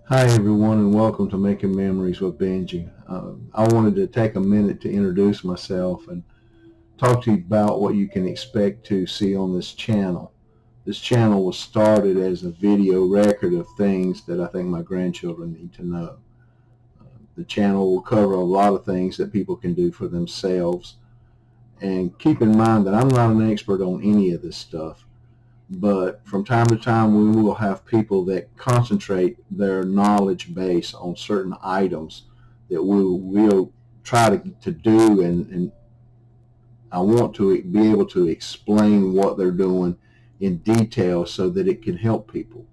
Hi everyone and welcome to Making Memories with Benji. I wanted to take a minute to introduce myself and talk to you about what you can expect to see on this channel. This channel was started as a video record of things that I think my grandchildren need to know. The channel will cover a lot of things that people can do for themselves. And keep in mind that I'm not an expert on any of this stuff. But from time to time we will have people that concentrate their knowledge base on certain items that we'll try to do, and I want to be able to explain what they're doing in detail so that it can help people.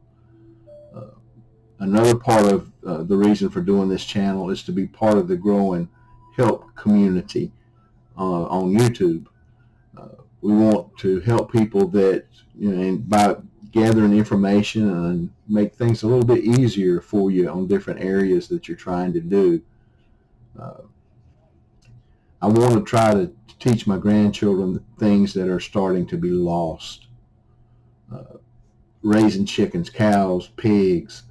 Uh, Another part of the reason for doing this channel is to be part of the growing help community on YouTube. We want to help people that, and by gathering information and make things a little bit easier for you on different areas that you're trying to do. Uh, I want to try to teach my grandchildren things that are starting to be lost. Uh, Raising chickens, cows, pigs.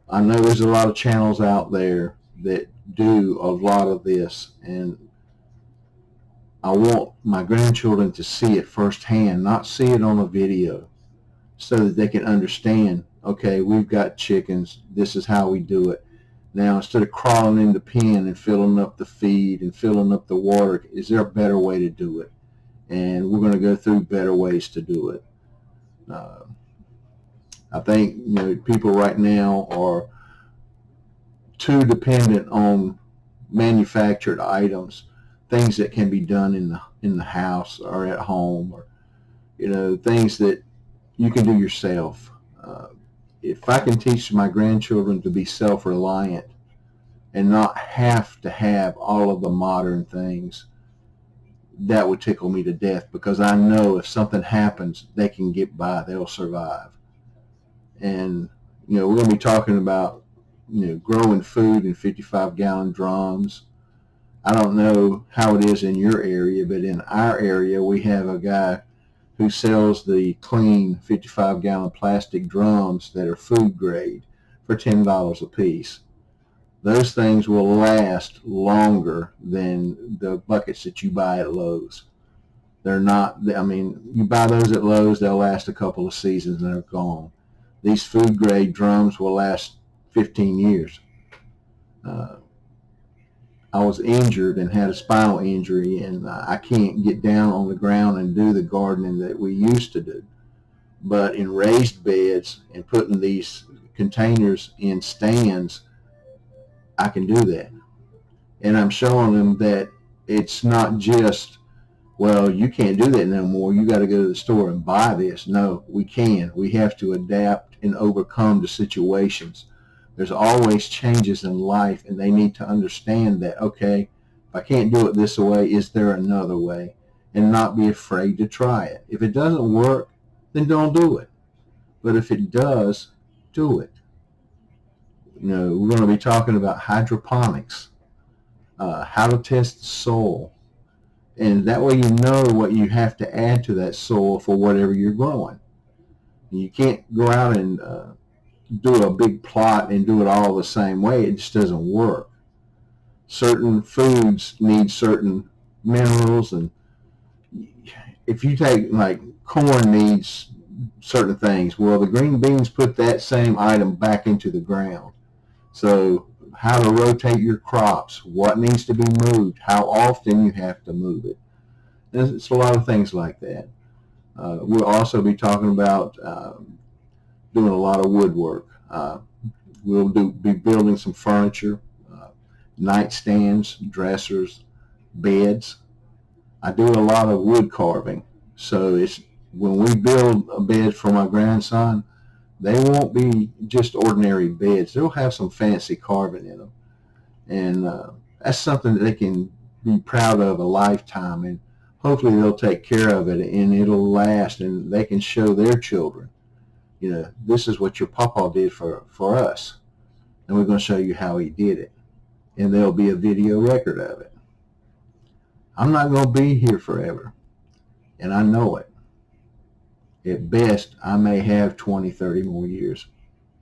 I know there's a lot of channels out there that do a lot of this, and I want my grandchildren to see it firsthand, not see it on a video, so that they can understand, okay, we've got chickens, this is how we do it. Now, instead of crawling in the pen and filling up the feed and filling up the water, is there a better way to do it? And we're going to go through better ways to do it. Uh, I think people right now are too dependent on manufactured items, things that can be done in the house or at home, or things that you can do yourself. Uh, if I can teach my grandchildren to be self-reliant and not have to have all of the modern things, that would tickle me to death, because I know if something happens, they can get by, they'll survive. And we're going to be talking about growing food in 55-gallon drums. I don't know how it is in your area, but in our area we have a guy who sells the clean 55-gallon plastic drums that are food grade for $10 a piece. Those things will last longer than the buckets that you buy at Lowe's. They're not, I mean, you buy those at Lowe's, they'll last a couple of seasons and they're gone. These food grade drums will last 15 years. Uh, I was injured and had a spinal injury, and I can't get down on the ground and do the gardening that we used to do. But in raised beds and putting these containers in stands, I can do that. And I'm showing them that it's not just, well, you can't do that no more, you got to go to the store and buy this. No, we can. We have to adapt and overcome the situations. There's always changes in life, and they need to understand that, okay, if I can't do it this way, is there another way? And not be afraid to try it. If it doesn't work, then don't do it. But if it does, do it. We're going to be talking about hydroponics, how to test the soil, and that way you know what you have to add to that soil for whatever you're growing. You can't go out and do a big plot and do it all the same way. It just doesn't work. Certain foods need certain minerals, and if you take, like, corn needs certain things, well, the green beans put that same item back into the ground. So how to rotate your crops, what needs to be moved, how often you have to move it. It's a lot of things like that. We'll also be talking about doing a lot of woodwork. Be building some furniture, uh, nightstands, dressers, beds. I do a lot of wood carving, so it's when we build a bed for my grandson, they won't be just ordinary beds. They'll have some fancy carving in them, and that's something that they can be proud of a lifetime. And hopefully they'll take care of it, and it'll last, and they can show their children, this is what your papa did for us, and we're going to show you how he did it, and there'll be a video record of it. I'm not going to be here forever, and I know it. At best, I may have 20, 30 more years,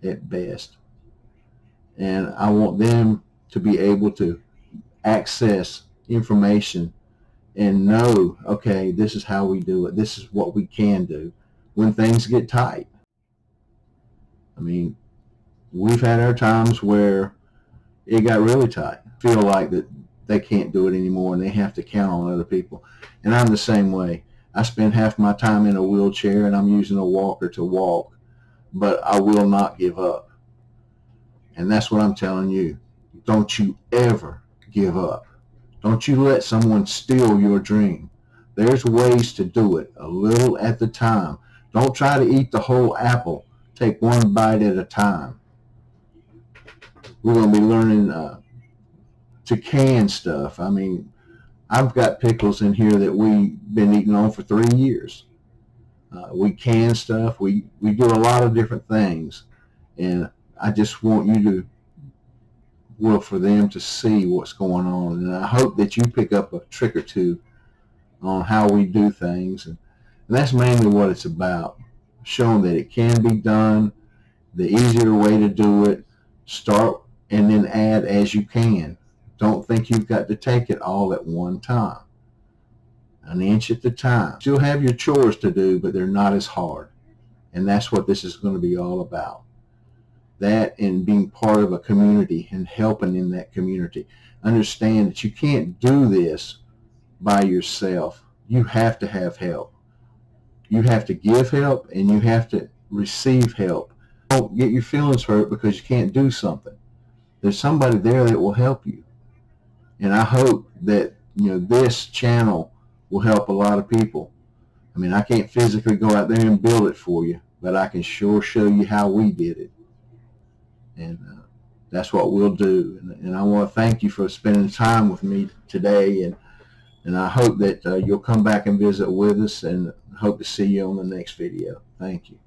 at best. and I want them to be able to access information and know, okay, this is how we do it. This is what we can do when things get tight. I mean, we've had our times where it got really tight. Feel like that they can't do it anymore and they have to count on other people. And I'm the same way. I spend half my time in a wheelchair and I'm using a walker to walk, but I will not give up. And that's what I'm telling you. Don't you ever give up. Don't you let someone steal your dream. There's ways to do it, a little at the time. Don't try to eat the whole apple. Take one bite at a time. We're going to be learning to can stuff. I mean, I've got pickles in here that we've been eating on for 3 years. We can stuff. We do a lot of different things. And I just want you to, well, for them to see what's going on. And I hope that you pick up a trick or two on how we do things. And that's mainly what it's about. Showing that it can be done, the easier way to do it. Start and then add as you can. Don't think you've got to take it all at one time. An inch at a time. Still have your chores to do, but they're not as hard. And that's what this is going to be all about. That and being part of a community and helping in that community. Understand that you can't do this by yourself. You have to have help. You have to give help and you have to receive help. Don't get your feelings hurt because you can't do something. There's somebody there that will help you. And I hope that, this channel will help a lot of people. I mean, I can't physically go out there and build it for you, but I can sure show you how we did it. And that's what we'll do. And I want to thank you for spending time with me today. And I hope that you'll come back and visit with us, and hope to see you on the next video. Thank you.